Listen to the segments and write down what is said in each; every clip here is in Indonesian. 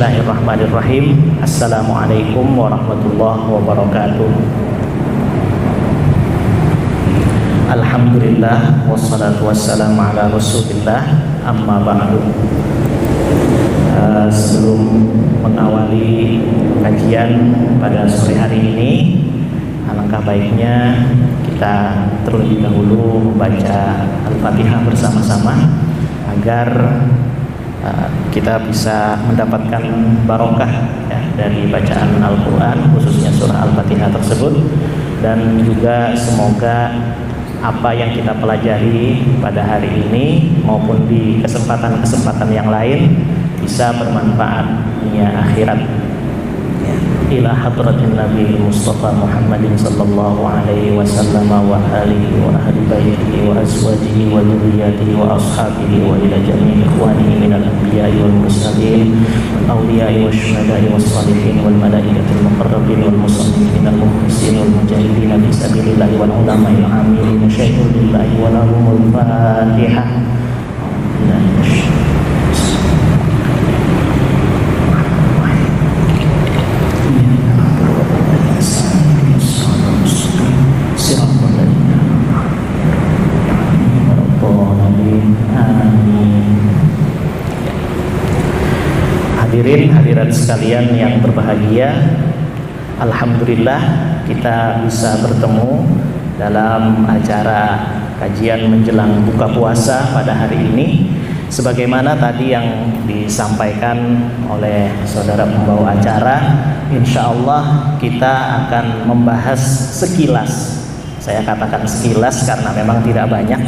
Bismillahirrahmanirrahim. Assalamualaikum warahmatullahi wabarakatuh. Alhamdulillah wassalatu wassalamu ala rasulillah, amma ba'du. Sebelum mengawali kajian pada sore hari ini, alangkah baiknya kita terlebih dahulu membaca Al-Fatihah bersama-sama agar kita bisa mendapatkan barokah ya, dari bacaan Al-Quran, khususnya surah Al-Fatihah tersebut, dan juga semoga apa yang kita pelajari pada hari ini maupun di kesempatan-kesempatan yang lain bisa bermanfaat dunia akhirat. Ila hadratin Nabi Mustafa Muhammadin sallallahu alaihi wasallam wa alihi wa ahli baitihi wa azwajihi wa dzurriyyatihi wa ashabihi wa ila jami'i ikhwanihi minal anbiya'i wal mursalin wal awliya'i wasyuhada'i was shalihin wal malaikatil muqarrabin wal muslimin minal mukhlisin wal mujahidin fi sabilillahi wal ulama'il 'amilin syai'un lillahi wa lahumul fatihah. Hadirin hadirat sekalian yang berbahagia, alhamdulillah kita bisa bertemu dalam acara kajian menjelang buka puasa pada hari ini. Sebagaimana tadi yang disampaikan oleh saudara pembawa acara, insya Allah kita akan membahas sekilas. Saya katakan sekilas karena memang tidak banyak.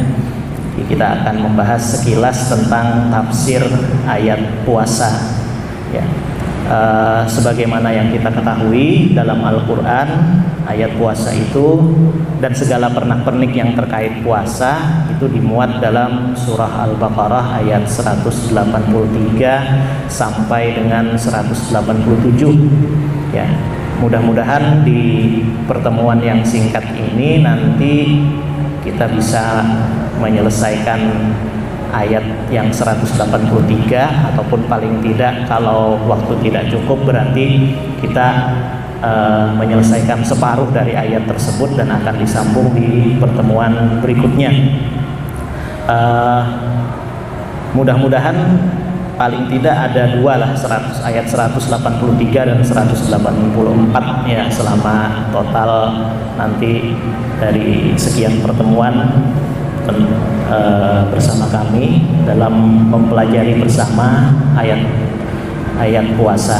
Kita akan membahas sekilas tentang tafsir ayat puasa. Ya, sebagaimana yang kita ketahui dalam Al-Quran, ayat puasa itu dan segala pernak-pernik yang terkait puasa itu dimuat dalam surah Al-Baqarah ayat 183 sampai dengan 187. Ya, mudah-mudahan di pertemuan yang singkat ini nanti kita bisa menyelesaikan ayat yang 183 ataupun paling tidak kalau waktu tidak cukup berarti kita menyelesaikan separuh dari ayat tersebut dan akan disambung di pertemuan berikutnya. Mudah-mudahan paling tidak ada dua lah, ayat 183 dan 184 ya, selama total nanti dari sekian pertemuan bersama kami dalam mempelajari bersama ayat puasa.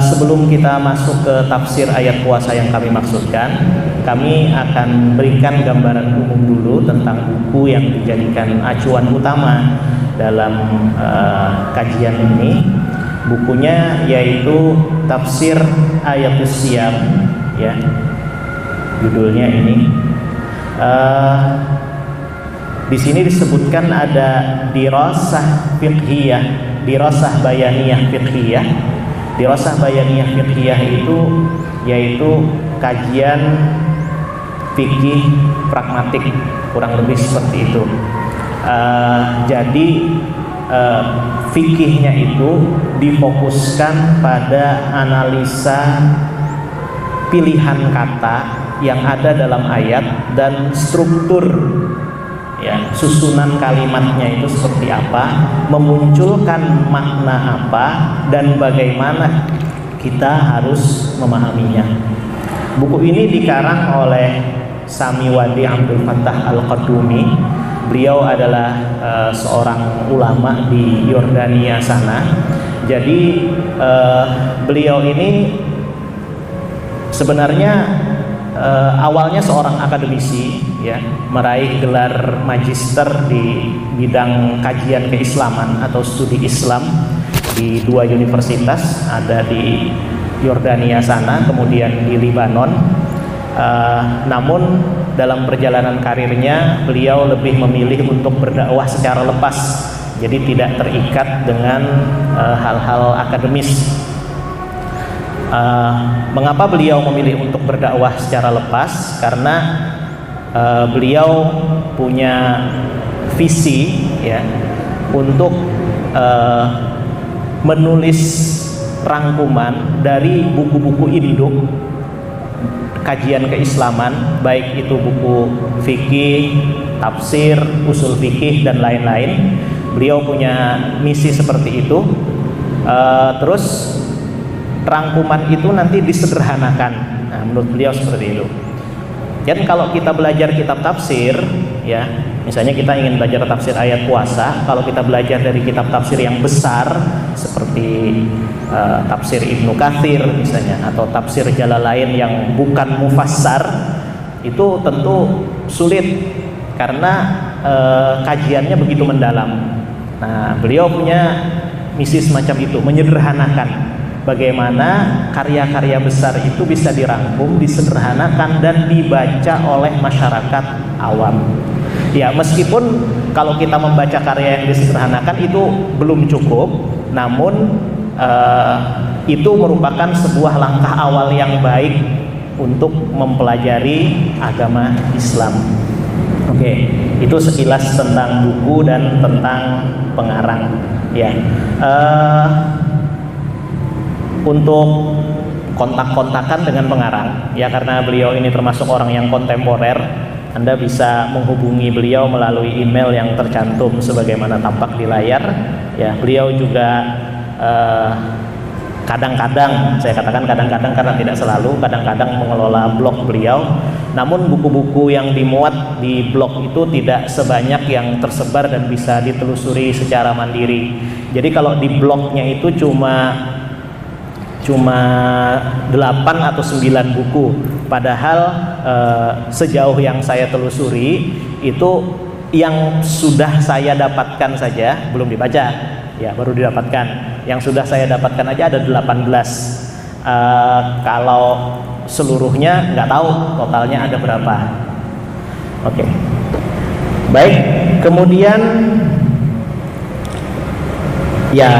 Sebelum kita masuk ke tafsir ayat puasa yang kami maksudkan, kami akan berikan gambaran umum dulu tentang buku yang dijadikan acuan utama dalam kajian ini. Bukunya yaitu Tafsir Ayatus Siyam, ya, judulnya ini. Di sini disebutkan ada dirasah fiqhiyah, dirasah bayaniyah fiqhiyah. Dirasah bayaniyah fiqhiyah itu yaitu kajian fikih pragmatik, kurang lebih seperti itu. Jadi fikihnya itu difokuskan pada analisa pilihan kata yang ada dalam ayat dan struktur, ya, susunan kalimatnya itu seperti apa, memunculkan makna apa, dan bagaimana kita harus memahaminya. Buku ini dikarang oleh Samiwadi Abdul Fattah Al-Qadumi. Beliau adalah seorang ulama di Yordania sana. Jadi beliau ini sebenarnya awalnya seorang akademisi, ya, meraih gelar magister di bidang kajian keislaman atau studi Islam di dua universitas, ada di Yordania sana, kemudian di Libanon. Namun dalam perjalanan karirnya beliau lebih memilih untuk berdakwah secara lepas, jadi tidak terikat dengan hal-hal akademis. Mengapa beliau memilih untuk berdakwah secara lepas? Karena beliau punya visi, ya, untuk menulis rangkuman dari buku-buku induk kajian keislaman, baik itu buku fikih, tafsir, usul fikih dan lain-lain. Beliau punya misi seperti itu. Terus rangkuman itu nanti disederhanakan. Nah, menurut beliau seperti itu. Dan kalau kita belajar kitab tafsir, ya, misalnya kita ingin belajar tafsir ayat puasa, kalau kita belajar dari kitab tafsir yang besar seperti tafsir Ibnu Katsir misalnya, atau tafsir Jalalain yang bukan mufassar, itu tentu sulit karena kajiannya begitu mendalam. Nah, beliau punya misi semacam itu, menyederhanakan bagaimana karya-karya besar itu bisa dirangkum, disederhanakan dan dibaca oleh masyarakat awam. Ya, meskipun kalau kita membaca karya yang disederhanakan itu belum cukup, namun itu merupakan sebuah langkah awal yang baik untuk mempelajari agama Islam. Oke, itu sekilas tentang buku dan tentang pengarang. Ya, untuk kontak-kontakan dengan pengarang, ya, karena beliau ini termasuk orang yang kontemporer, Anda bisa menghubungi beliau melalui email yang tercantum sebagaimana tampak di layar. Ya, beliau juga kadang-kadang, saya katakan kadang-kadang karena tidak selalu, kadang-kadang mengelola blog beliau. Namun buku-buku yang dimuat di blog itu tidak sebanyak yang tersebar dan bisa ditelusuri secara mandiri. Jadi kalau di blognya itu cuma 8 atau 9 buku, padahal sejauh yang saya telusuri itu yang sudah saya dapatkan saja belum dibaca, ya, baru didapatkan. Yang sudah saya dapatkan aja ada 18. Kalau seluruhnya nggak tahu totalnya ada berapa. Oke. Baik, kemudian ya,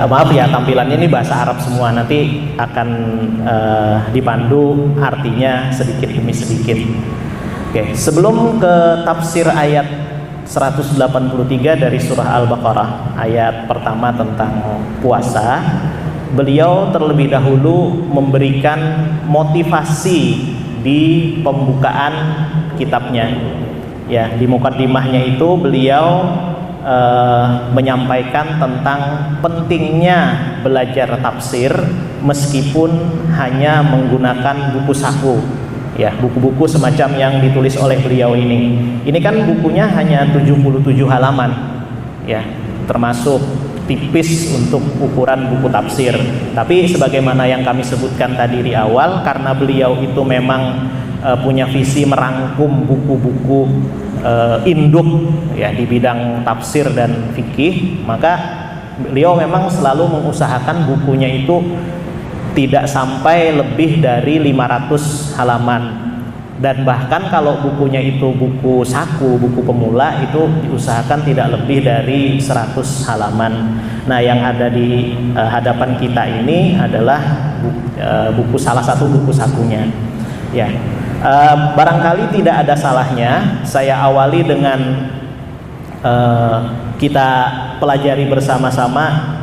maaf ya, tampilannya ini bahasa Arab semua, nanti akan dipandu artinya sedikit demi sedikit. Oke, sebelum ke tafsir ayat 183 dari surah Al-Baqarah, ayat pertama tentang puasa, beliau terlebih dahulu memberikan motivasi di pembukaan kitabnya. Ya, di mukaddimahnya itu beliau menyampaikan tentang pentingnya belajar tafsir meskipun hanya menggunakan buku saku, ya, buku-buku semacam yang ditulis oleh beliau ini. Ini kan bukunya hanya 77 halaman, ya, termasuk tipis untuk ukuran buku tafsir. Tapi sebagaimana yang kami sebutkan tadi di awal, karena beliau itu memang punya visi merangkum buku-buku induk, ya, di bidang tafsir dan fikih, maka beliau memang selalu mengusahakan bukunya itu tidak sampai lebih dari 500 halaman, dan bahkan kalau bukunya itu buku saku, buku pemula, itu diusahakan tidak lebih dari 100 halaman. Nah, yang ada di hadapan kita ini adalah buku, salah satu buku sakunya, ya. Barangkali tidak ada salahnya saya awali dengan kita pelajari bersama-sama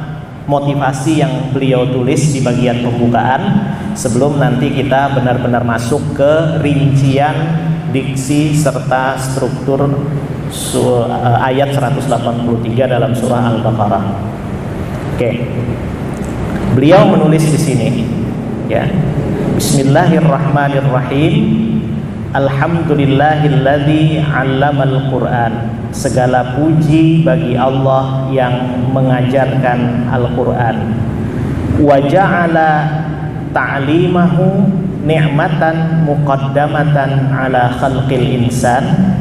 motivasi yang beliau tulis di bagian pembukaan sebelum nanti kita benar-benar masuk ke rincian diksi serta struktur ayat 183 dalam surah Al-Baqarah. Oke. Beliau menulis di sini, ya. Bismillahirrahmanirrahim. Alhamdulillahilladzi 'allamal Qur'an. Segala puji bagi Allah yang mengajarkan Al-Qur'an. Wa ja'ala ta'limahu ni'matan muqaddamatan 'ala khalqil insan.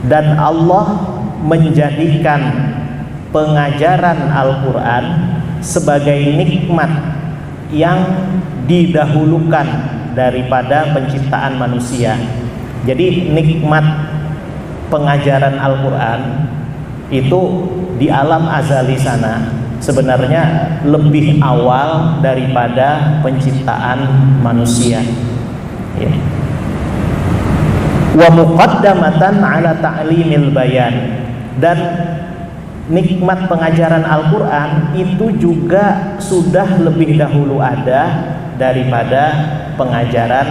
Dan Allah menjadikan pengajaran Al-Qur'an sebagai nikmat yang didahulukan daripada penciptaan manusia. Jadi nikmat pengajaran Al-Qur'an itu di alam azali sana sebenarnya lebih awal daripada penciptaan manusia, ya. Wa muqaddamatan ala ta'limil bayan, dan nikmat pengajaran Al-Quran itu juga sudah lebih dahulu ada daripada pengajaran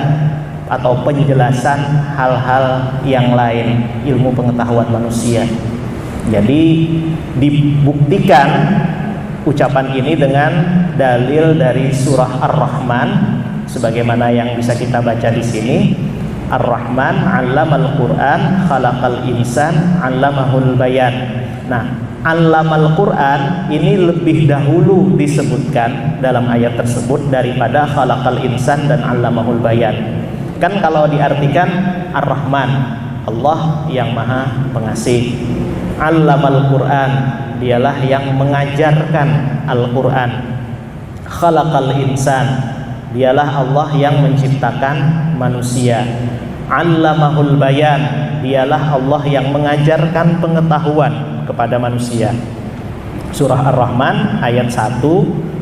atau penjelasan hal-hal yang lain, ilmu pengetahuan manusia. Jadi dibuktikan ucapan ini dengan dalil dari surah Ar-Rahman, sebagaimana yang bisa kita baca di sini. Ar-Rahman 'allamal Qur'an khalaqal insan 'allamahul bayan. Nah, 'allamal Qur'an ini lebih dahulu disebutkan dalam ayat tersebut daripada khalaqal insan dan 'allamahul bayan. Kan kalau diartikan Ar-Rahman, Allah yang Maha Pengasih. 'Allamal Qur'an, dialah yang mengajarkan Al-Quran. Khalaqal insan, dialah Allah yang menciptakan manusia. 'Allamahul bayan, dialah Allah yang mengajarkan pengetahuan kepada manusia. Surah Ar-Rahman ayat 1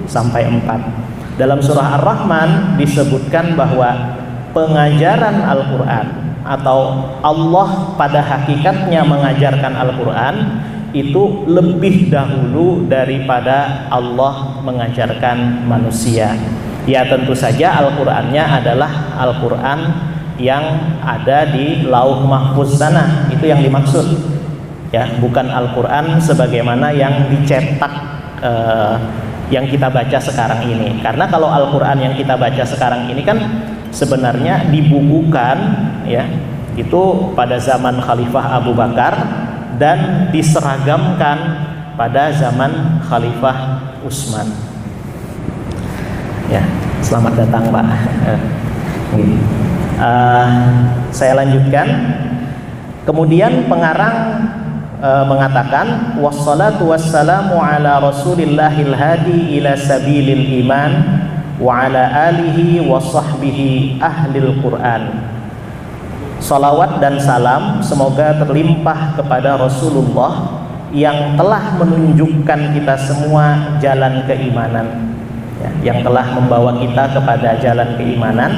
sampai 4. Dalam surah Ar-Rahman disebutkan bahwa pengajaran Al-Quran atau Allah pada hakikatnya mengajarkan Al-Quran itu lebih dahulu daripada Allah mengajarkan manusia. Ya tentu saja Al-Qurannya adalah Al-Quran yang ada di Lauh Mahfuz sana, itu yang dimaksud, ya, bukan Al-Quran sebagaimana yang dicetak yang kita baca sekarang ini. Karena kalau Al-Quran yang kita baca sekarang ini kan sebenarnya dibukukan, ya, itu pada zaman Khalifah Abu Bakar dan diseragamkan pada zaman Khalifah Utsman. Ya, selamat datang Pak. Saya lanjutkan. Kemudian pengarang mengatakan wassalatu wassalamu ala rasulillahil hadi ila sabilil iman wa ala alihi wa sahbihi ahlil Quran. Salawat dan salam semoga terlimpah kepada Rasulullah yang telah menunjukkan kita semua jalan keimanan, ya, yang telah membawa kita kepada jalan keimanan.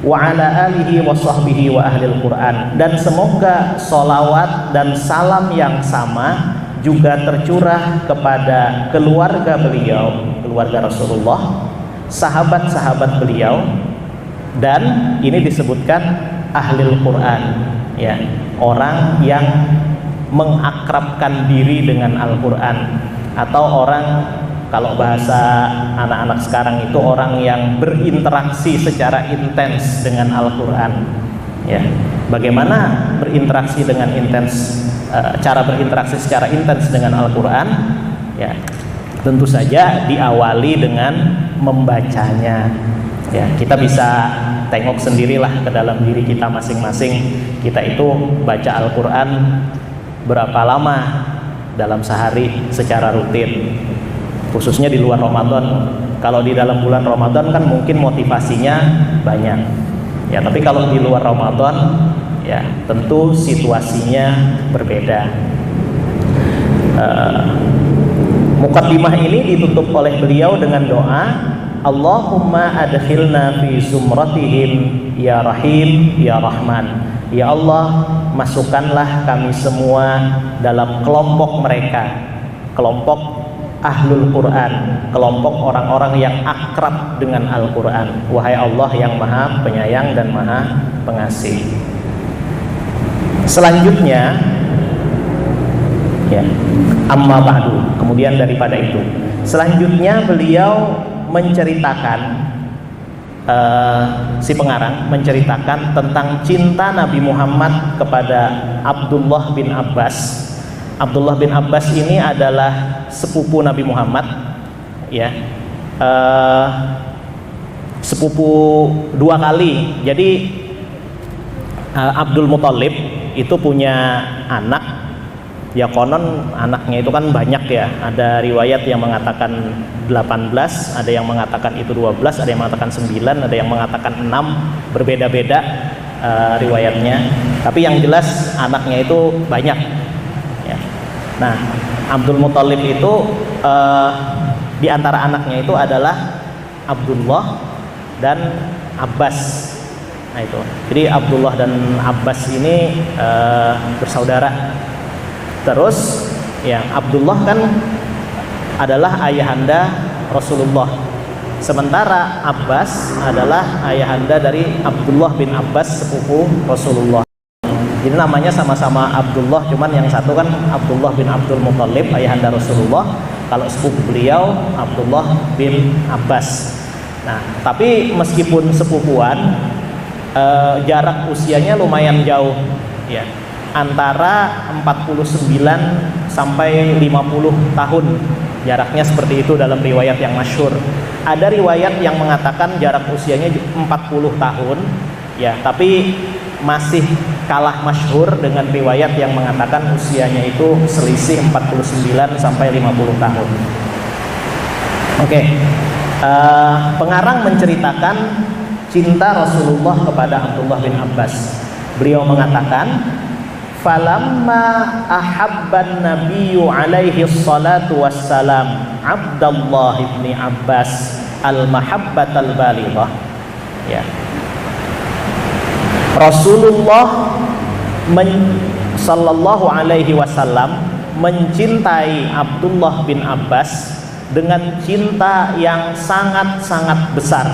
Wa ala alihi wa sahbihi wa ahlil Quran, dan semoga salawat dan salam yang sama juga tercurah kepada keluarga beliau, keluarga Rasulullah, sahabat-sahabat beliau, dan ini disebutkan ahlil Quran, ya, orang yang mengakrabkan diri dengan Al-Quran, atau orang, kalau bahasa anak-anak sekarang itu orang yang berinteraksi secara intens dengan Al-Quran, ya. Bagaimana berinteraksi dengan intens, cara berinteraksi secara intens dengan Al-Quran, ya, tentu saja diawali dengan membacanya, ya. Kita bisa tengok sendirilah ke dalam diri kita masing-masing. Kita itu baca Al-Quran berapa lama dalam sehari secara rutin, khususnya di luar Ramadan. Kalau di dalam bulan Ramadan kan mungkin motivasinya banyak, ya, tapi kalau di luar Ramadan, ya, tentu situasinya berbeda. Muqaddimah ini ditutup oleh beliau dengan doa, Allahumma adkhilna fi zumratihim ya Rahim ya Rahman. Ya Allah, masukkanlah kami semua dalam kelompok mereka, kelompok Ahlul Quran, kelompok orang-orang yang akrab dengan Al-Quran. Wahai Allah yang Maha Penyayang dan Maha Pengasih. Selanjutnya, ya, amma ba'du, kemudian daripada itu, selanjutnya beliau menceritakan, si pengarang menceritakan tentang cinta Nabi Muhammad kepada Abdullah bin Abbas. Abdullah bin Abbas ini adalah sepupu Nabi Muhammad, ya, sepupu dua kali. Jadi Abdul Muthalib itu punya anak, ya, konon anaknya itu kan banyak, ya. Ada riwayat yang mengatakan 18, ada yang mengatakan itu 12, ada yang mengatakan 9, ada yang mengatakan 6, berbeda-beda riwayatnya. Tapi yang jelas anaknya itu banyak, ya. Nah, Abdul Muthalib itu di antara anaknya itu adalah Abdullah dan Abbas. Nah itu, jadi Abdullah dan Abbas ini bersaudara. Terus Yang Abdullah kan adalah ayahanda Rasulullah. Sementara Abbas adalah ayahanda dari Abdullah bin Abbas, sepupu Rasulullah. Jadi namanya sama-sama Abdullah, cuman yang satu kan Abdullah bin Abdul Muthalib, ayahanda Rasulullah. Kalau sepupu beliau Abdullah bin Abbas. Nah, tapi meskipun sepupuan, jarak usianya lumayan jauh, ya, antara 49 sampai 50 tahun. Jaraknya seperti itu dalam riwayat yang masyhur. Ada riwayat yang mengatakan jarak usianya 40 tahun, ya, tapi masih kalah masyhur dengan riwayat yang mengatakan usianya itu selisih 49 sampai 50 tahun. Oke. Pengarang menceritakan cinta Rasulullah kepada Abdullah bin Abbas. Beliau mengatakan, falamma ahabban nabiyyu alaihi salatu wassalam Abdullah bin Abbas al-mahabbatal balighah. Ya. Rasulullah sallallahu alaihi wasallam mencintai Abdullah bin Abbas dengan cinta yang sangat-sangat besar.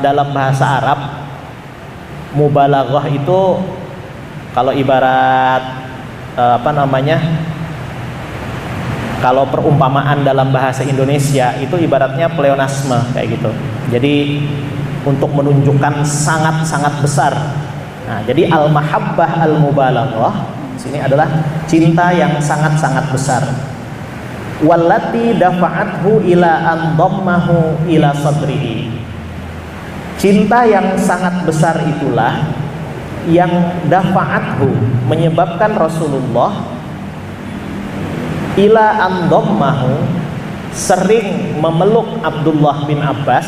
Dalam bahasa Arab, mubalaghah itu kalau ibarat kalau perumpamaan dalam bahasa Indonesia itu ibaratnya pleonasme kayak gitu. Jadi untuk menunjukkan sangat-sangat besar. Nah, jadi al-mahabbah al-mubalaghah sini adalah cinta yang sangat-sangat besar. Wallati dafa'athu ila an dhammahu ila sadrihi. Cinta yang sangat besar itulah yang dafa'athu, menyebabkan Rasulullah ila an dhammahu, sering memeluk Abdullah bin Abbas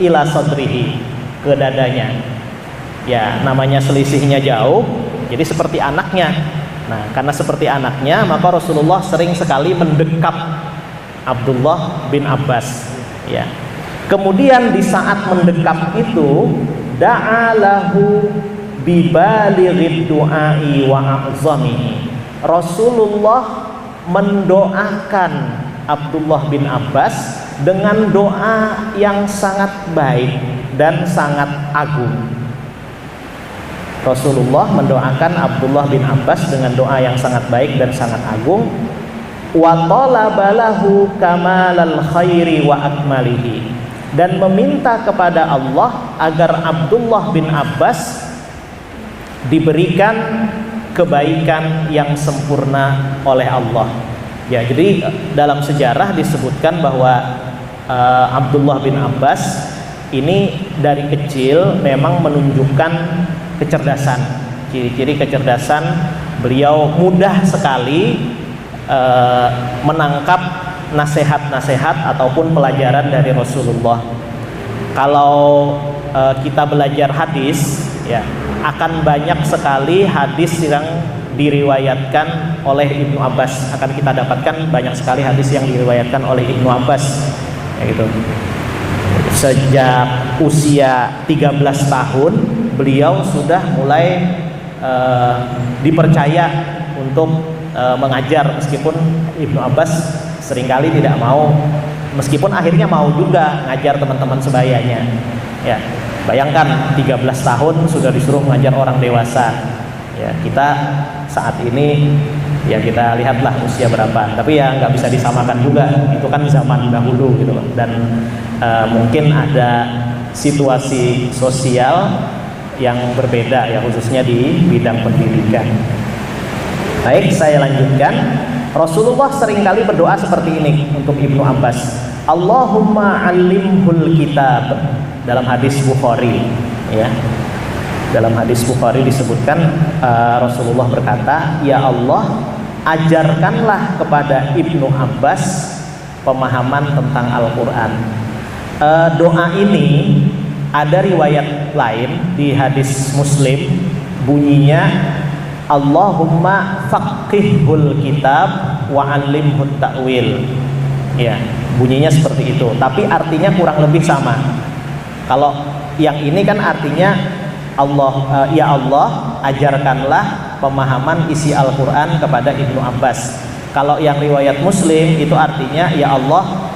ila sadrihi, ke dadanya. Ya, namanya selisihnya jauh, jadi seperti anaknya. Nah, karena seperti anaknya, maka Rasulullah sering sekali mendekap Abdullah bin Abbas. Ya. Kemudian di saat mendekap itu, da'alahu bibalighid du'ai wa a'zamihi. Rasulullah mendoakan Abdullah bin Abbas dengan doa yang sangat baik dan sangat agung. Rasulullah mendoakan Abdullah bin Abbas dengan doa yang sangat baik dan sangat agung. Wa talaba lahu kamalal khairi wa akmalihi, dan meminta kepada Allah agar Abdullah bin Abbas diberikan kebaikan yang sempurna oleh Allah. Ya, jadi dalam sejarah disebutkan bahwa Abdullah bin Abbas ini dari kecil memang menunjukkan kecerdasan. Ciri-ciri kecerdasan, beliau mudah sekali menangkap nasihat-nasihat ataupun pelajaran dari Rasulullah. Kalau kita belajar hadis, ya, akan banyak sekali hadis yang diriwayatkan oleh Ibnu Abbas. Akan kita dapatkan banyak sekali hadis yang diriwayatkan oleh Ibnu Abbas, ya gitu. Sejak usia 13 tahun beliau sudah mulai dipercaya untuk mengajar, meskipun Ibnu Abbas seringkali tidak mau, meskipun akhirnya mau juga ngajar teman-teman sebayanya. Ya, bayangkan 13 tahun sudah disuruh mengajar orang dewasa. Ya, kita saat ini ya kita lihatlah usia berapa, tapi ya nggak bisa disamakan juga, itu kan zaman dahulu gitu loh. Dan mungkin ada situasi sosial yang berbeda ya, khususnya di bidang pendidikan. Baik, saya lanjutkan. Rasulullah seringkali berdoa seperti ini untuk Ibnu Abbas. Allahumma alimhul kitab, dalam hadis Bukhari, ya. Dalam hadis Bukhari disebutkan Rasulullah berkata, ya Allah, ajarkanlah kepada Ibnu Abbas pemahaman tentang Al-Quran. Doa ini ada riwayat lain di hadis Muslim, bunyinya Allahumma faqihhul kitab wa 'allimhut ta'wil. Ya, bunyinya seperti itu, tapi artinya kurang lebih sama. Kalau yang ini kan artinya Allah, ya Allah, ajarkanlah pemahaman isi Al-Quran kepada Ibnu Abbas. Kalau yang riwayat Muslim itu artinya, ya Allah,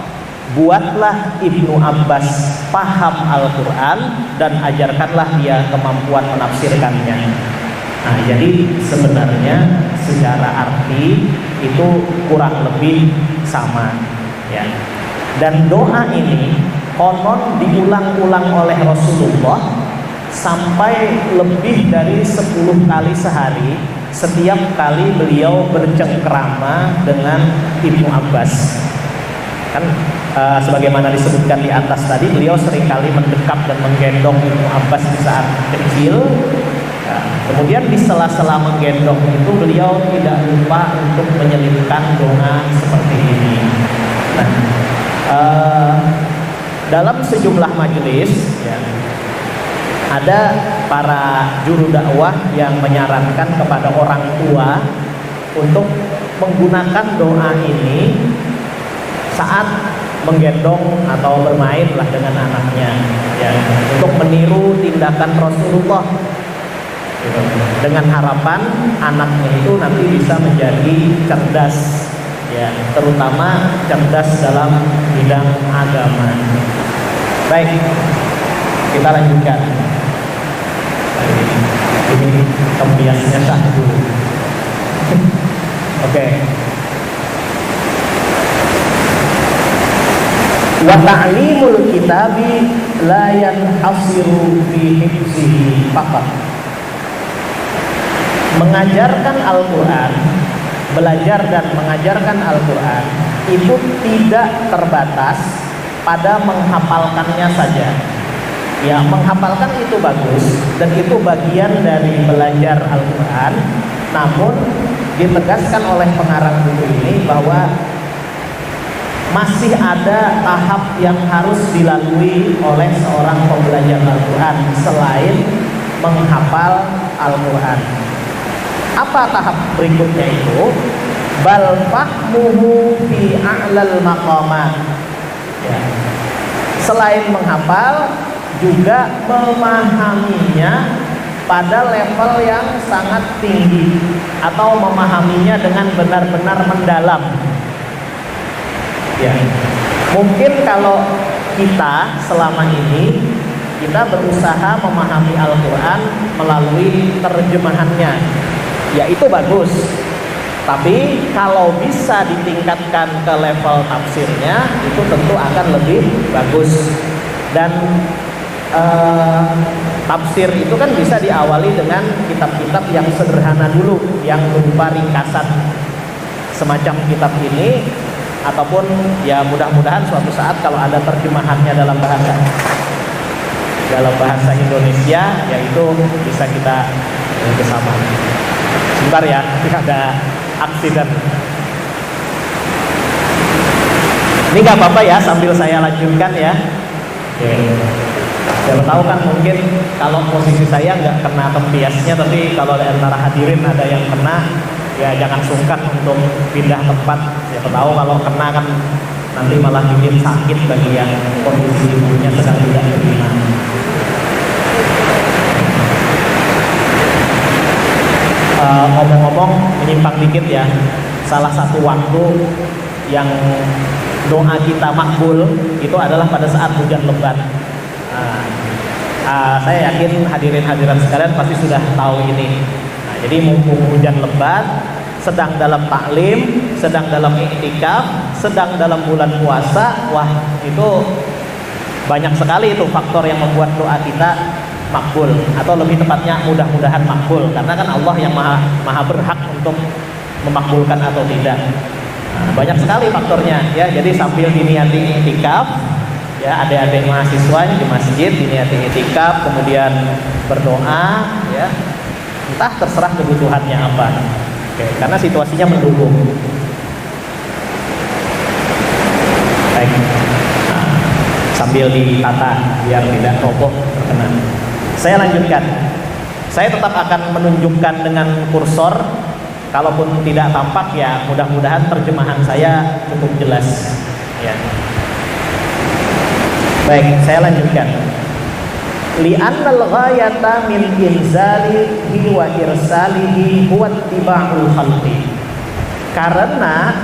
buatlah Ibnu Abbas paham Al-Quran dan ajarkanlah dia kemampuan menafsirkannya. Nah, jadi sebenarnya secara arti itu kurang lebih sama, ya. Dan doa ini konon diulang-ulang oleh Rasulullah sampai lebih dari 10 kali sehari, setiap kali beliau bercengkrama dengan Ibnu Abbas. Kan sebagaimana disebutkan di atas tadi, beliau seringkali mendekap dan menggendong Ibnu Abbas di saat kecil. Kemudian di sela-sela menggendong itu beliau tidak lupa untuk menyelipkan doa seperti ini. Nah, dalam sejumlah majelis, ya, ada para juru dakwah yang menyarankan kepada orang tua untuk menggunakan doa ini saat menggendong atau bermain lah dengan anaknya, ya, untuk meniru tindakan Rasulullah, dengan harapan anaknya itu nanti bisa menjadi cerdas, ya, terutama cerdas dalam bidang agama. Baik, kita lanjutkan. Ini kebiasanya satu. Oke. Wa ta'limul kitabi la yanhasiru fi hifzihi faqat. Mengajarkan Al-Quran, belajar dan mengajarkan Al-Quran itu tidak terbatas pada menghafalkannya saja. Ya, menghafalkan itu bagus dan itu bagian dari belajar Al-Quran. Namun ditegaskan oleh pengarang buku ini bahwa masih ada tahap yang harus dilalui oleh seorang pembelajar Al-Quran selain menghafal Al-Quran. Apa tahap berikutnya itu? Bal fahmuhu fi a'lal maqamat. Ya. Selain menghafal, juga memahaminya pada level yang sangat tinggi atau memahaminya dengan benar-benar mendalam. Ya. Mungkin kalau kita selama ini kita berusaha memahami Al-Quran melalui terjemahannya, ya itu bagus. Tapi kalau bisa ditingkatkan ke level tafsirnya, itu tentu akan lebih bagus. Dan tafsir itu kan bisa diawali dengan kitab-kitab yang sederhana dulu, yang berupa ringkasan semacam kitab ini, ataupun ya mudah-mudahan suatu saat kalau ada terjemahannya dalam bahasa Indonesia, yaitu bisa kita bersama. Sebentar ya, ada aksiden. Ini nggak apa-apa ya, sambil saya lanjutkan ya. Oke. Siapa tahu kan mungkin kalau posisi saya nggak kena tempiasnya, tapi kalau di antara hadirin ada yang kena, ya jangan sungkan untuk pindah tempat. Siapa tahu kalau kena kan nanti malah bikin sakit bagi yang kondisi ibunya sedang tidak beriman. Ngomong-ngomong menyimpang dikit ya, salah satu waktu yang doa kita makbul itu adalah pada saat hujan lebat. Saya yakin hadirin-hadirat sekalian pasti sudah tahu ini. Jadi mumpung hujan lebat, sedang dalam taklim, sedang dalam iktikaf, sedang dalam bulan puasa, wah itu banyak sekali itu faktor yang membuat doa kita makbul, atau lebih tepatnya mudah-mudahan makbul, karena kan Allah yang maha berhak untuk memakbulkan atau tidak. Banyak sekali faktornya ya. Jadi sambil diniati iktikaf, ya adik-adik mahasiswa di masjid diniati iktikaf, kemudian berdoa, ya entah terserah kebutuhannya apa. Oke, karena situasinya mendukung. Baik, sambil ditata biar tidak roboh terkena. Saya lanjutkan. Saya tetap akan menunjukkan dengan kursor. Kalaupun tidak tampak ya mudah-mudahan terjemahan saya cukup jelas. Ya. Baik, saya lanjutkan. li'annal ghayata min inzalihi wa irsalihi huwa ittiba'ul khalqi. Karena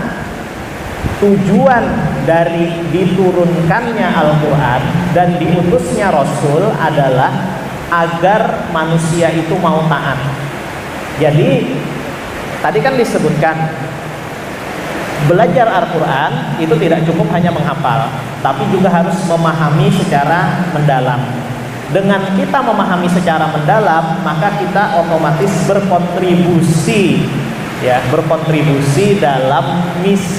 tujuan dari diturunkannya Al-Quran dan diutusnya Rasul adalah agar manusia itu mau taat. Jadi tadi kan disebutkan belajar Al-Quran itu tidak cukup hanya menghafal, tapi juga harus memahami secara mendalam. Dengan kita memahami secara mendalam, maka kita otomatis berkontribusi, ya, berkontribusi dalam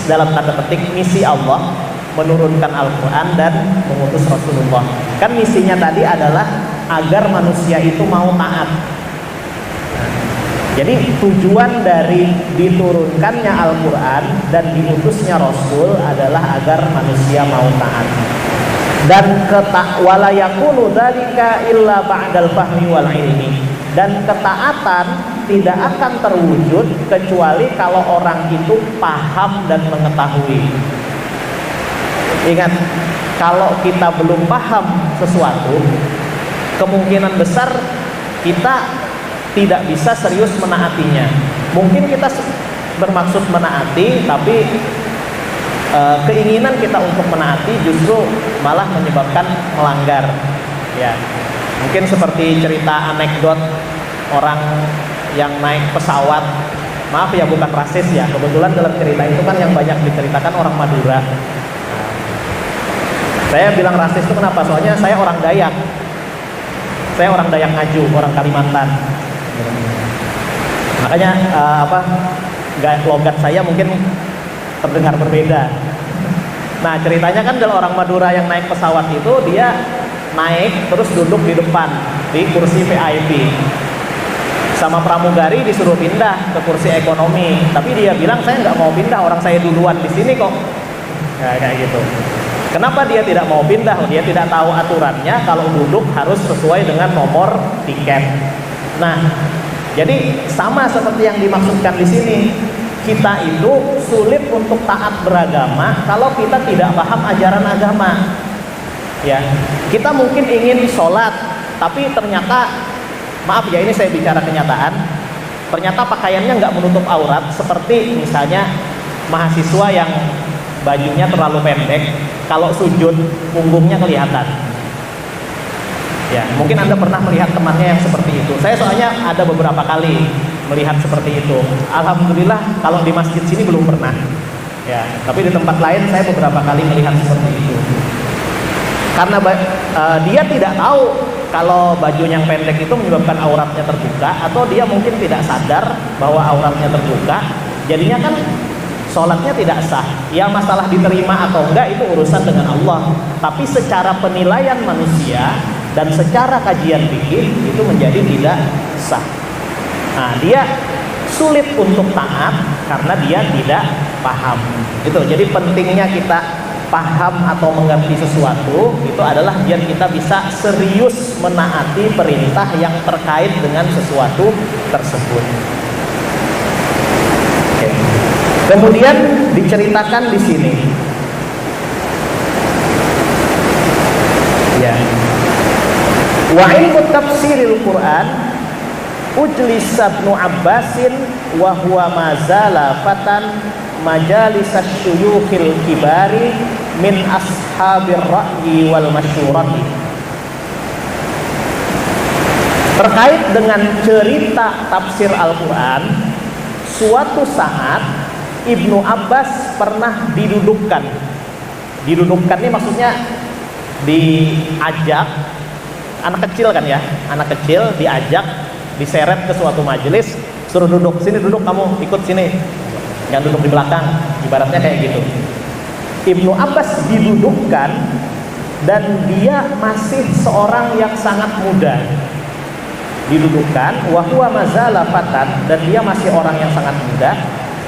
tanda petik misi Allah menurunkan Al-Quran dan mengutus Rasulullah. Kan misinya tadi adalah agar manusia itu mau taat. Jadi tujuan dari diturunkannya Al-Quran dan diutusnya Rasul adalah agar manusia mau taat. Dan wala yakunu dzalika illa ba'dal fahmi wal ilmi. Dan ketaatan tidak akan terwujud kecuali kalau orang itu paham dan mengetahui. Ingat, kalau kita belum paham sesuatu, kemungkinan besar kita tidak bisa serius menaatinya. Mungkin kita bermaksud menaati, tapi keinginan kita untuk menaati justru malah menyebabkan melanggar. Ya, mungkin seperti cerita anekdot orang yang naik pesawat. Maaf ya, bukan rasis ya. Kebetulan dalam cerita itu kan yang banyak diceritakan orang Madura. Saya bilang rasis itu kenapa? Soalnya saya orang Dayak. Saya orang Dayak Ngaju, orang Kalimantan. Makanya logat saya mungkin terdengar berbeda. Nah, ceritanya kan adalah orang Madura yang naik pesawat itu, dia naik terus duduk di depan di kursi VIP. Sama pramugari disuruh pindah ke kursi ekonomi, tapi dia bilang saya nggak mau pindah, orang saya duluan di sini kok. Ya, kayak gitu. Kenapa dia tidak mau pindah? Dia tidak tahu aturannya kalau duduk harus sesuai dengan nomor tiket. Nah, jadi sama seperti yang dimaksudkan di sini. Kita itu sulit untuk taat beragama kalau kita tidak paham ajaran agama. Ya, kita mungkin ingin sholat, tapi ternyata, maaf ya, ini saya bicara kenyataan, ternyata pakaiannya nggak menutup aurat, seperti misalnya mahasiswa yang bajunya terlalu pendek, kalau sujud punggungnya kelihatan. Ya, mungkin Anda pernah melihat temannya yang seperti itu. Saya soalnya ada beberapa kali melihat seperti itu. Alhamdulillah kalau di masjid sini belum pernah. Ya, tapi di tempat lain saya beberapa kali melihat seperti itu. Karena dia tidak tahu kalau baju yang pendek itu menyebabkan auratnya terbuka, atau dia mungkin tidak sadar bahwa auratnya terbuka. Jadinya kan sholatnya tidak sah. Ya, masalah diterima atau enggak itu urusan dengan Allah. Tapi secara penilaian manusia dan secara kajian fikih itu menjadi tidak sah. Nah, dia sulit untuk taat karena dia tidak paham. Itu. Jadi pentingnya kita paham atau mengerti sesuatu itu adalah biar kita bisa serius menaati perintah yang terkait dengan sesuatu tersebut. Oke. Kemudian diceritakan di sini. Ya. Wa ilmu tafsiril Quran ujlis Ibnu Abbasin wa huwa mazala fatan majalis asyuyukhil kibari min ashabir ra'yi wal masyurati. Terkait dengan cerita tafsir Al-Quran, suatu saat Ibnu Abbas pernah didudukkan. Didudukkan ini maksudnya diajak, anak kecil kan ya, anak kecil diajak, diseret ke suatu majelis, suruh duduk, sini duduk kamu, ikut sini, jangan duduk di belakang, ibaratnya kayak gitu. Ibnu Abbas didudukkan dan dia masih seorang yang sangat muda. Didudukkan, wa huwa mazala fatan, dan dia masih orang yang sangat muda.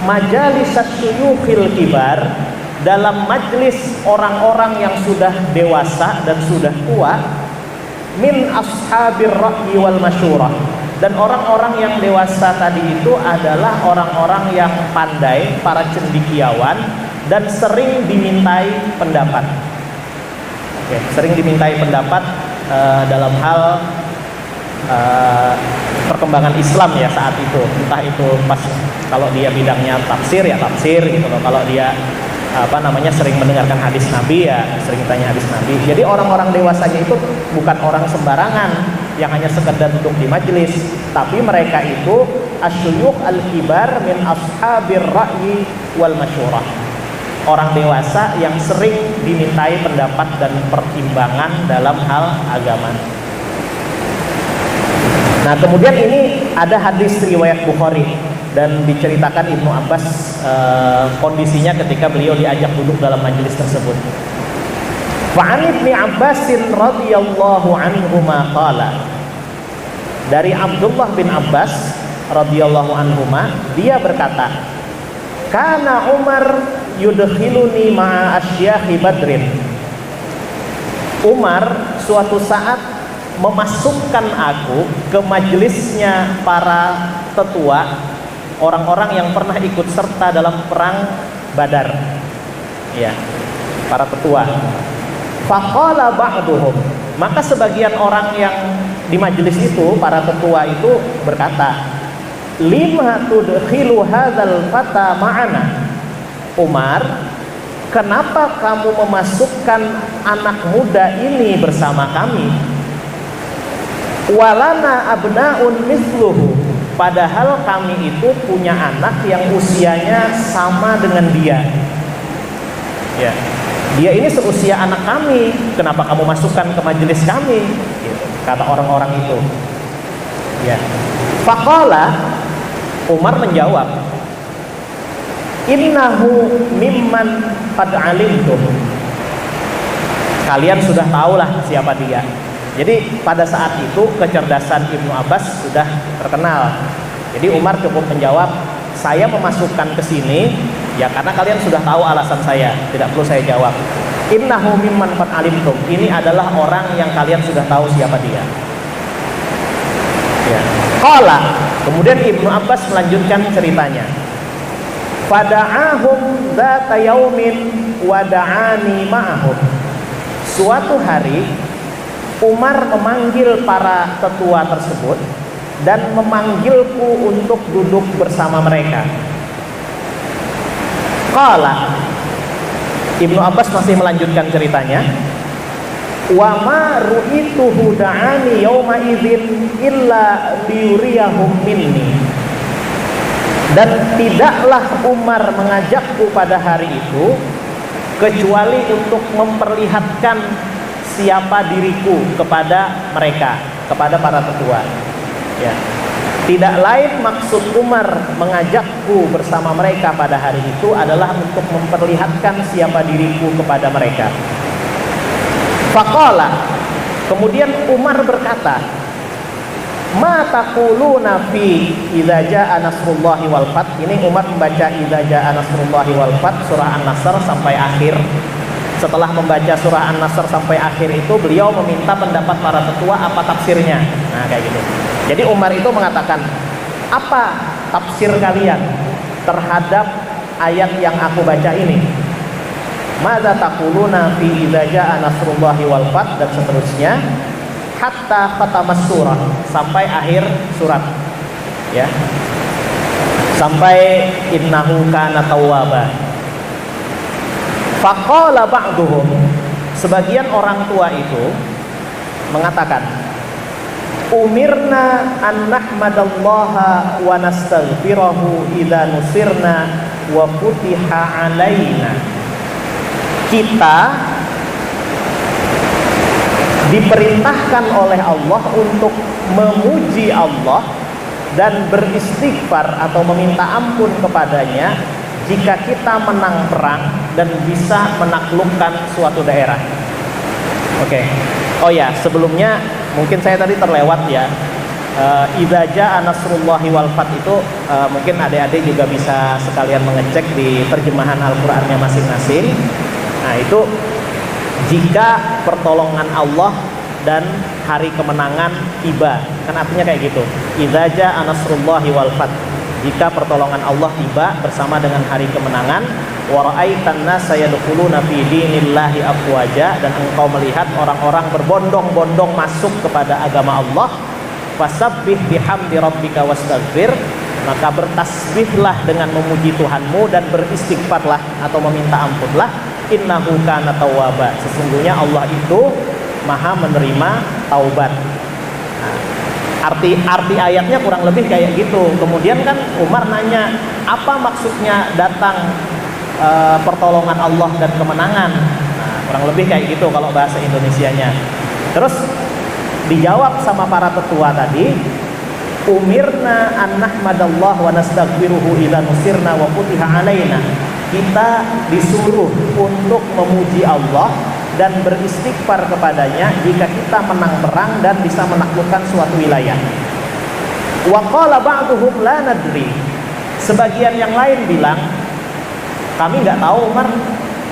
Majalis asyuyukhil kibar, dalam majlis orang-orang yang sudah dewasa dan sudah tua, min ashabir ra'yi wal masyurah, dan orang-orang yang dewasa tadi itu adalah orang-orang yang pandai, para cendekiawan, dan sering dimintai pendapat. Oke, sering dimintai pendapat dalam hal perkembangan Islam ya saat itu, entah itu pas kalau dia bidangnya tafsir ya tafsir gitu loh, kalau dia sering mendengarkan hadis Nabi ya sering tanya hadis Nabi. Jadi orang-orang dewasanya itu bukan orang sembarangan yang hanya sekedar duduk di majelis, tapi mereka itu asyuyukh al-kibar min ashabir ra'yi wal masyurah, orang dewasa yang sering dimintai pendapat dan pertimbangan dalam hal agama. Nah kemudian ini ada hadis riwayat Bukhari dan diceritakan Ibnu Abbas kondisinya ketika beliau diajak duduk dalam majelis tersebut. Fa'an Ibnu Abbasin radhiyallahu anhuma qala, dari Abdullah bin Abbas radhiyallahu anhuma dia berkata, kana Umar yudkhiluni ma'a asyyahi Badrin. Umar suatu saat memasukkan aku ke majelisnya para tetua, orang-orang yang pernah ikut serta dalam perang Badar. Ya, para tetua. Faqala ba'duhum, maka sebagian orang yang di majelis itu, para tetua itu berkata, lima tudkhilu hadzal fata ma'ana. Umar, kenapa kamu memasukkan anak muda ini bersama kami? Walana abnaun mithluhu, padahal kami itu punya anak yang usianya sama dengan dia. Ya, dia ini seusia anak kami, kenapa kamu masukkan ke majelis kami? Gitu, kata orang-orang itu. Ya, faqala, Umar menjawab, innahu mimman qad alimtum, kalian sudah tahulah siapa dia. Jadi pada saat itu kecerdasan Ibnu Abbas sudah terkenal. Jadi Umar cukup menjawab, saya memasukkan ke sini ya karena kalian sudah tahu alasan saya, tidak perlu saya jawab. Innahu mimman qad alimtum, ini adalah orang yang kalian sudah tahu siapa dia. Ya. Qala, kemudian Ibnu Abbas melanjutkan ceritanya. Fada'ahum dzata yaumin wa da'ani ma'ahum. Suatu hari Umar memanggil para tetua tersebut dan memanggilku untuk duduk bersama mereka. Qala, Ibnu Abbas masih melanjutkan ceritanya. Wa ma ru'ituhu da'ani yauma idzin illa liyuriyahum minni. Dan tidaklah Umar mengajakku pada hari itu kecuali untuk memperlihatkan siapa diriku kepada mereka, kepada para tetua. Ya. Tidak lain maksud Umar mengajakku bersama mereka pada hari itu adalah untuk memperlihatkan siapa diriku kepada mereka. Faqala, kemudian Umar berkata, ma taquluna fi idza jaa nasrullahi wal fath. Ini Umar membaca idza jaa nasrullahi wal fath surah An-Nasr sampai akhir. Setelah membaca surah An-Nasr sampai akhir itu, beliau meminta pendapat para tetua apa tafsirnya. Nah kayak gitu. Jadi Umar itu mengatakan, apa tafsir kalian terhadap ayat yang aku baca ini? Madza taquluna fi idza jaa nasrullahi wal fath, dan seterusnya hatta khatamas surah, sampai akhir surat. Ya. Sampai innahu kana tawwaba. Faqala ba'duhum, sebagian orang tua itu mengatakan, umirna an nahmadallaha wa nastaghfirahu idza nusirna wa futiha alaina. Kita diperintahkan oleh Allah untuk memuji Allah dan beristighfar atau meminta ampun kepadanya jika kita menang perang dan bisa menaklukkan suatu daerah. Oke. Oh ya, sebelumnya mungkin saya tadi terlewat ya. Idza jaa nasrullahi wal fath itu mungkin adik-adik juga bisa sekalian mengecek di terjemahan Al-Qur'annya masing-masing. Nah, itu jika pertolongan Allah dan hari kemenangan tiba. Kan artinya kayak gitu. Idza jaa nasrullahi wal fath. jika pertolongan Allah tiba bersama dengan hari kemenangan. Wa ra'aitan nasa yadkhuluna fi dinillahi afwaja, dan engkau melihat orang-orang berbondong-bondong masuk kepada agama Allah. Fasabbih bihamdi rabbika wastaghfir, maka bertasbihlah dengan memuji Tuhanmu dan beristighfarlah atau meminta ampunlah. Innahu kana tawwaba, sesungguhnya Allah itu Maha menerima taubat. Nah, arti ayatnya kurang lebih kayak gitu. Kemudian kan Umar nanya, apa maksudnya datang pertolongan Allah dan kemenangan? Nah, kurang lebih kayak gitu kalau bahasa Indonesianya. Terus dijawab sama para tetua tadi, umirna an nahmadallah wa nastaghfiruhu idza nusirna wa futiha alaina. Kita disuruh untuk memuji Allah dan beristighfar kepadanya jika kita menang perang dan bisa menaklukkan suatu wilayah. Wa qala ba'duhum la nadri. Sebagian yang lain bilang, kami nggak tahu Umar,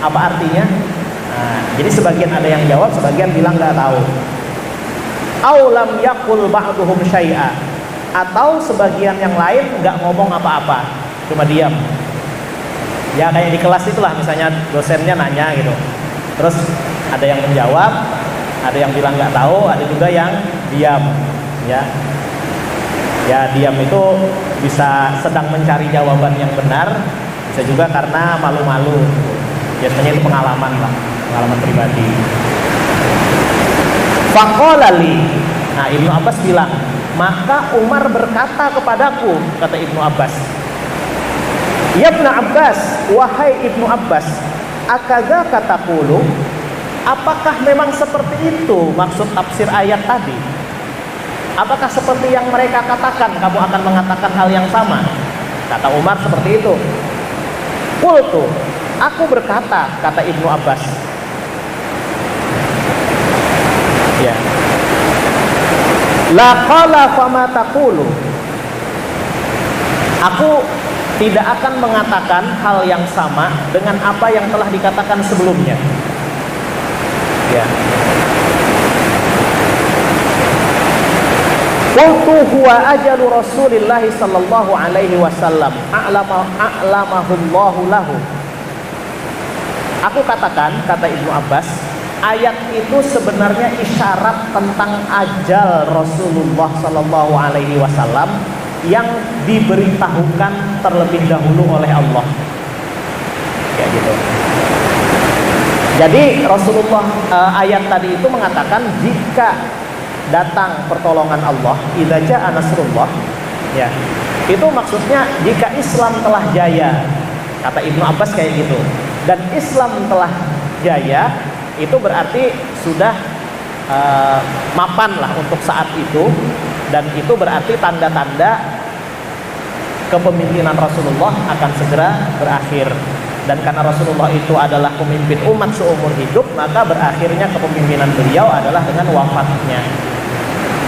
apa artinya? Nah, jadi sebagian ada yang jawab, sebagian bilang nggak tahu. Aw lam yaqul ba'duhum syai'a, atau sebagian yang lain nggak ngomong apa-apa, cuma diam. Ya kayak di kelas itulah, misalnya dosennya nanya gitu, terus ada yang menjawab, ada yang bilang nggak tahu, ada juga yang diam. Ya diam itu bisa sedang mencari jawaban yang benar, bisa juga karena malu-malu. Biasanya itu pengalaman lah, pengalaman pribadi. Faqala li, nah Ibnu Abbas bilang, maka Umar berkata kepadaku, kata Ibnu Abbas, ya Ibnu Abbas, wahai Ibnu Abbas, akaza kataqulu, apakah memang seperti itu maksud tafsir ayat tadi? Apakah seperti yang mereka katakan, kamu akan mengatakan hal yang sama? Kata Umar seperti itu. Qultu, aku berkata, kata Ibnu Abbas. Ya. La qala fama taqulu. Aku tidak akan mengatakan hal yang sama dengan apa yang telah dikatakan sebelumnya. Ya. Qultu huwa ajalu Rasulillah sallallahu alaihi wasallam a'lamahullahu lahu. Aku katakan, kata Ibnu Abbas, ayat itu sebenarnya isyarat tentang ajal Rasulullah sallallahu alaihi wasallam yang diberitahukan terlebih dahulu oleh Allah. Kayak gitu. Jadi Rasulullah, ayat tadi itu mengatakan jika datang pertolongan Allah, idza jaa nasrullah, ya. Itu maksudnya jika Islam telah jaya. Kata Ibnu Abbas kayak gitu. Dan Islam telah jaya itu berarti sudah mapan lah untuk saat itu, dan itu berarti tanda-tanda kepemimpinan Rasulullah akan segera berakhir. Dan karena Rasulullah itu adalah pemimpin umat seumur hidup, maka berakhirnya kepemimpinan beliau adalah dengan wafatnya.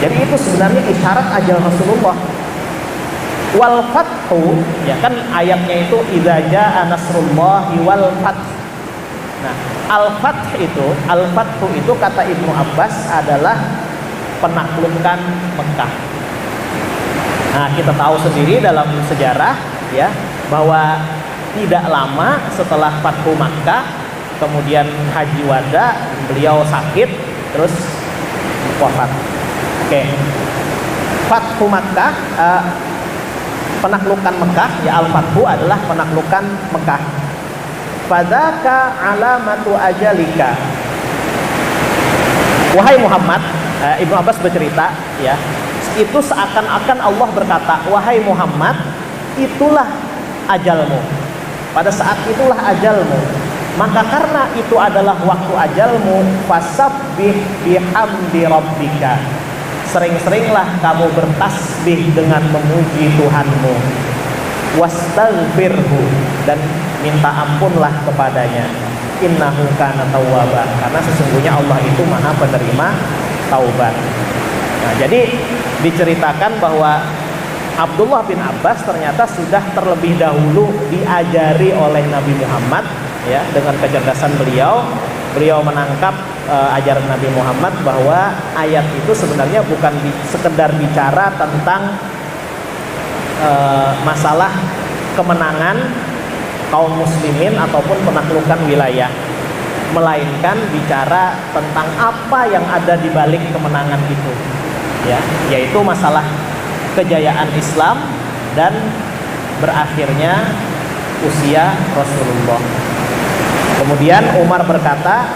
Jadi itu sebenarnya isyarat ajal Rasulullah. Wal fathu, ya kan ayatnya itu idza jaa nasrullahi wal fath. Nah, al-fath itu kata Ibnu Abbas adalah penaklukan Mekah. Nah, kita tahu sendiri dalam sejarah ya bahwa tidak lama setelah Fathu Makkah, kemudian Haji Wada, beliau sakit terus wafat. Oke. Fathu Makkah, penaklukan Mekah, ya al-Fathu adalah penaklukan Mekah. Fadzaka alamatu ajalika. Wahai Muhammad, Ibnu Abbas bercerita ya, itu seakan-akan Allah berkata, wahai Muhammad, itulah ajalmu. Pada saat itulah ajalmu. Maka karena itu adalah waktu ajalmu, fasabbih bihamdi rabbika. Sering-seringlah kamu bertasbih dengan memuji Tuhanmu. Wastaghfirhu, dan minta ampunlah kepadanya. Innahu kana tawwaba, karena sesungguhnya Allah itu Maha penerima taubat. Nah, jadi diceritakan bahwa Abdullah bin Abbas ternyata sudah terlebih dahulu diajari oleh Nabi Muhammad ya, dengan kecerdasan beliau menangkap ajaran Nabi Muhammad bahwa ayat itu sebenarnya bukan sekedar bicara tentang masalah kemenangan kaum muslimin ataupun penaklukan wilayah, melainkan bicara tentang apa yang ada di balik kemenangan itu, ya, yaitu masalah kejayaan Islam dan berakhirnya usia Rasulullah. Kemudian Umar berkata,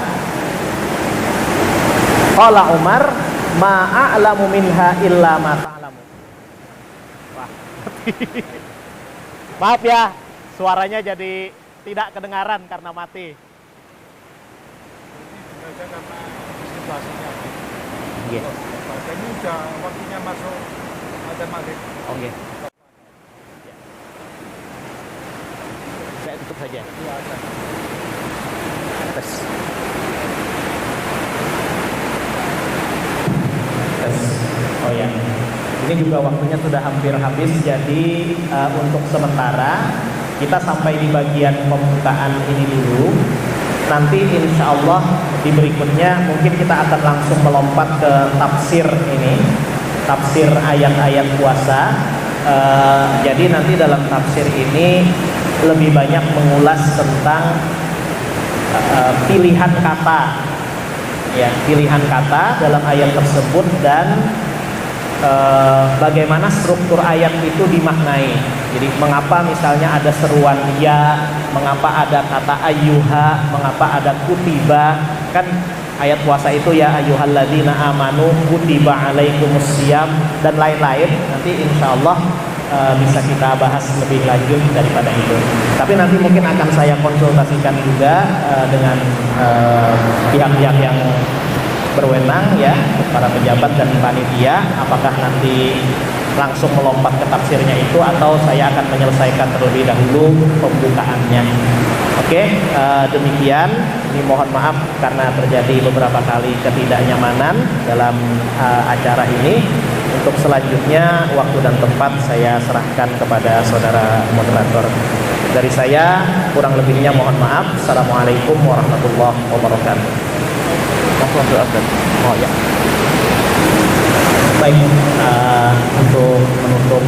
qala Umar, ma a'lamu minha illa ma ta'lamu. Wah. Maaf ya, suaranya jadi tidak kedengaran karena mati. Karena situasinya. Iya. Ini udah waktunya masuk azan maghrib. Oke. Saya tutup saja. Iya, azan. Tes. Tes. Oh ya. Ini juga waktunya sudah hampir habis, jadi untuk sementara kita sampai di bagian pembukaan ini dulu. Nanti insya Allah di berikutnya mungkin kita akan langsung melompat ke tafsir ini, tafsir ayat-ayat puasa. Jadi nanti dalam tafsir ini lebih banyak mengulas tentang pilihan kata, ya, pilihan kata dalam ayat tersebut dan bagaimana struktur ayat itu dimaknai. Jadi mengapa misalnya ada seruan ya, mengapa ada kata ayyuha, mengapa ada kutiba. Kan ayat puasa itu ya ayyuhalladzina amanu kutiba alaikumusiyam dan lain-lain. Nanti insyaallah bisa kita bahas lebih lanjut daripada itu. Tapi nanti mungkin akan saya konsultasikan juga dengan pihak-pihak yang berwenang, ya, para pejabat dan panitia, apakah nanti langsung melompat ke tafsirnya itu atau saya akan menyelesaikan terlebih dahulu pembukaannya. Oke, demikian. Ini mohon maaf karena terjadi beberapa kali ketidaknyamanan dalam acara ini. Untuk selanjutnya waktu dan tempat saya serahkan kepada saudara moderator. Dari saya kurang lebihnya mohon maaf. Assalamualaikum warahmatullahi wabarakatuh. Oh ya. Baik, untuk menutup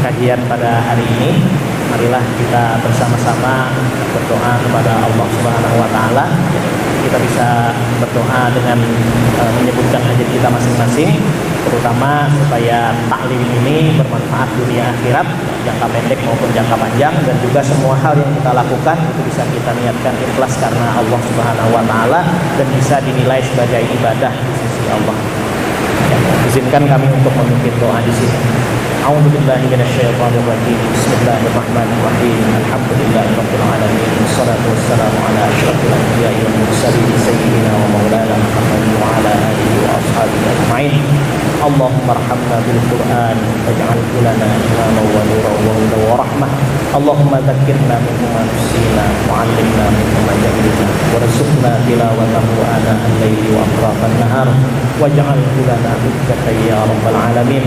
kajian pada hari ini, marilah kita bersama-sama berdoa kepada Allah Subhanahu wa taala. Kita bisa berdoa dengan menyebutkan hajat kita masing-masing, terutama supaya taklim ini bermanfaat dunia akhirat, jangka pendek maupun jangka panjang, dan juga semua hal yang kita lakukan itu bisa kita niatkan ikhlas karena Allah Subhanahu wa taala dan bisa dinilai sebagai ibadah di sisi Allah. Ya, izinkan kami untuk memimpin doa di sini. A'udzubillahi minasyaitonirrajim. Bismillahirrahmanirrahim. Alhamdulillahirabbil alamin. Wassalatu wassalamu ala asyrofil anbiya'i wal mursalin sayyidina wa maulana Muhammadin wa ala alihi wa ashabihi ajma'in. Allahumma arhamna bil Qur'an waj'alhu lana imaman wa nuran wa hudan wa rahmah. Allahumma dzakkirna minhu ma nusina wa 'allimna minhu ma jahilna warzuqna tilawatahu ana al-laili wa atrafan nahar waj'alhu lana hujjatan ya rabbal alamin.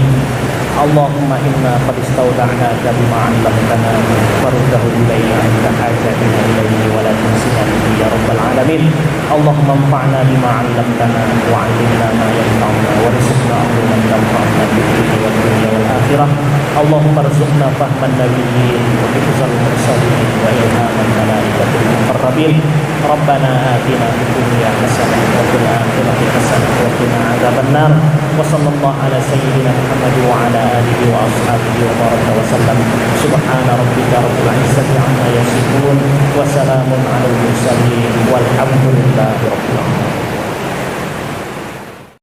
Allahumma inna qad istawda'naka bima 'allamtana faruddahu ilayna inda hajatina ilayhi wa la tunsina bihi ya rabbal alamin. Allahumma anfa'na bima 'allamtana wa 'allimna ma yanfa'una warzuqna ilman yanfa'una fid dunya wad dunya wal akhirah. Allahumma arzuqna fahman nabiyyin wa hifzal mursalin wa ilhaman malaikatil muqarrabin. Rabbana atina fid dunya hasanah wa fil akhirati hasanah wa qina adzabannar. Wa sallallahu ala sayyidina Muhammad wa ala alihi wa ashabihi wa baraka wa sallam. Subhana rabbika rabbil izzati amma yasifun wa salamun alal mursalin walhamdulillahi rabbil alamin.